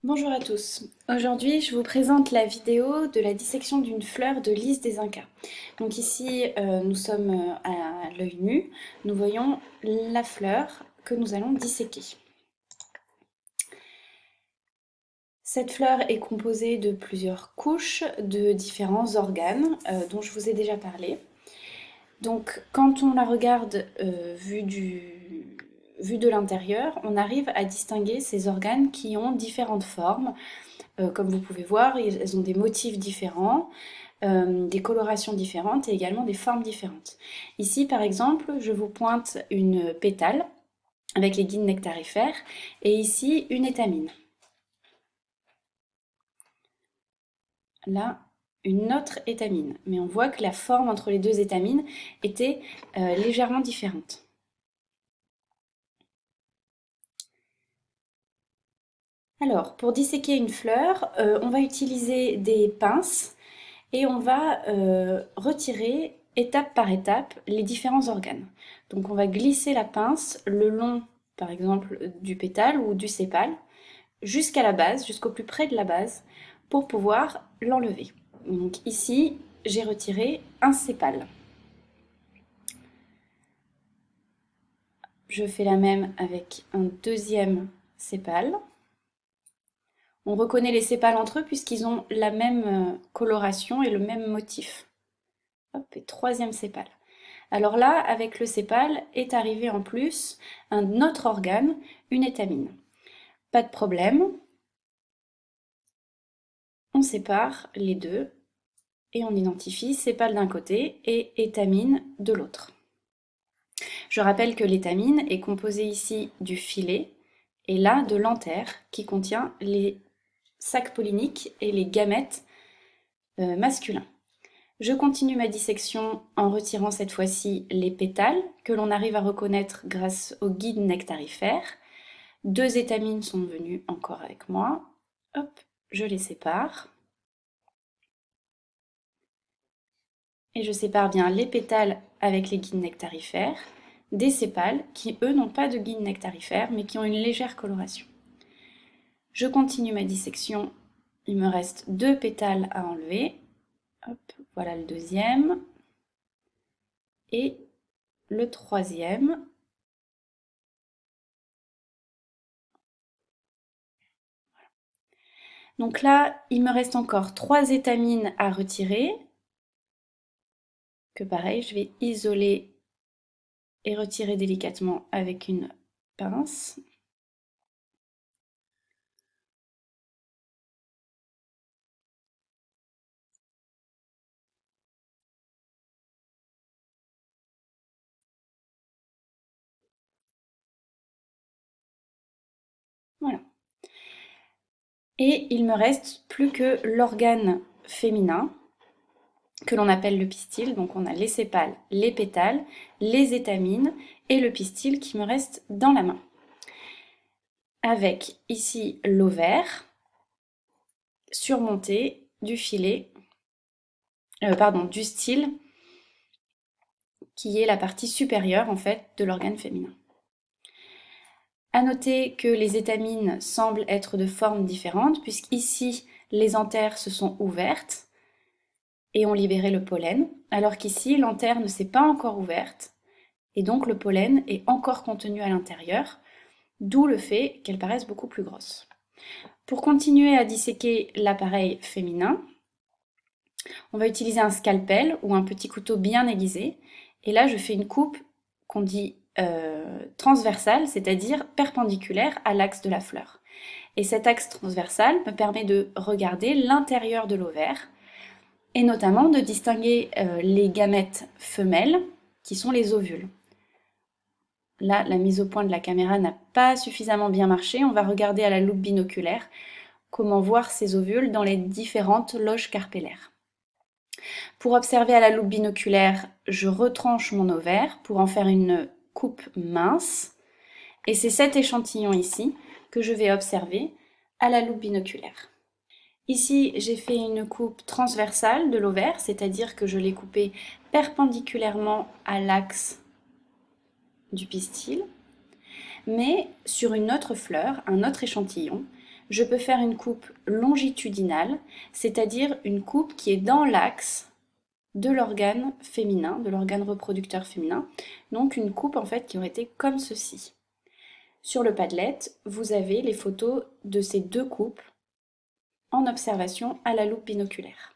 Bonjour à tous. Aujourd'hui, je vous présente la vidéo de la dissection d'une fleur de lys des Incas. Donc ici, nous sommes à l'œil nu. Nous voyons la fleur que nous allons disséquer. Cette fleur est composée de plusieurs couches de différents organes dont je vous ai déjà parlé. Donc quand on la regarde vue de l'intérieur, on arrive à distinguer ces organes qui ont différentes formes. Comme vous pouvez voir, elles ont des motifs différents, des colorations différentes et également des formes différentes. Ici, par exemple, je vous pointe une pétale avec les guides nectarifères et ici une étamine. Là, une autre étamine. Mais on voit que la forme entre les deux étamines était légèrement différente. Alors, pour disséquer une fleur, on va utiliser des pinces et on va retirer étape par étape les différents organes. Donc on va glisser la pince le long, par exemple, du pétale ou du sépale, jusqu'à la base, jusqu'au plus près de la base, pour pouvoir l'enlever. Donc ici, j'ai retiré un sépale. Je fais la même avec un deuxième sépale. On reconnaît les sépales entre eux puisqu'ils ont la même coloration et le même motif. Hop, et troisième sépale. Alors là, avec le sépale, est arrivé en plus un autre organe, une étamine. Pas de problème, on sépare les deux et on identifie sépale d'un côté et étamine de l'autre. Je rappelle que l'étamine est composée ici du filet et là de l'anthère qui contient les sacs polliniques et les gamètes masculins. Je continue ma dissection en retirant cette fois-ci les pétales que l'on arrive à reconnaître grâce au guide nectarifère. Deux étamines sont venues encore avec moi. Hop, je les sépare. Et je sépare bien les pétales avec les guides nectarifères des sépales qui, eux, n'ont pas de guide nectarifère mais qui ont une légère coloration. Je continue ma dissection. Il me reste deux pétales à enlever. Hop, voilà le deuxième. Et le troisième. Donc là, il me reste encore trois étamines à retirer, que pareil, je vais isoler et retirer délicatement avec une pince. Voilà. Et il me reste plus que l'organe féminin, que l'on appelle le pistil. Donc on a les sépales, les pétales, les étamines et le pistil qui me reste dans la main. Avec ici l'ovaire surmonté du filet, du style qui est la partie supérieure en fait de l'organe féminin. À noter que les étamines semblent être de formes différentes puisqu'ici les anthères se sont ouvertes et ont libéré le pollen, alors qu'ici l'anthère ne s'est pas encore ouverte et donc le pollen est encore contenu à l'intérieur, d'où le fait qu'elles paraissent beaucoup plus grosses. Pour continuer à disséquer l'appareil féminin, on va utiliser un scalpel ou un petit couteau bien aiguisé. Et là, je fais une coupe qu'on dit transversale, c'est-à-dire perpendiculaire à l'axe de la fleur. Et cet axe transversal me permet de regarder l'intérieur de l'ovaire et notamment de distinguer les gamètes femelles qui sont les ovules. Là, la mise au point de la caméra n'a pas suffisamment bien marché. On va regarder à la loupe binoculaire comment voir ces ovules dans les différentes loges carpellaires. Pour observer à la loupe binoculaire, je retranche mon ovaire pour en faire une coupe mince. Et c'est cet échantillon ici que je vais observer à la loupe binoculaire. Ici, j'ai fait une coupe transversale de l'ovaire, c'est-à-dire que je l'ai coupé perpendiculairement à l'axe du pistil. Mais sur une autre fleur, un autre échantillon, Je peux faire une coupe longitudinale, c'est-à-dire une coupe qui est dans l'axe de l'organe féminin, de l'organe reproducteur féminin. Donc une coupe en fait qui aurait été comme ceci. Sur le Padlet, vous avez les photos de ces deux coupes en observation à la loupe binoculaire.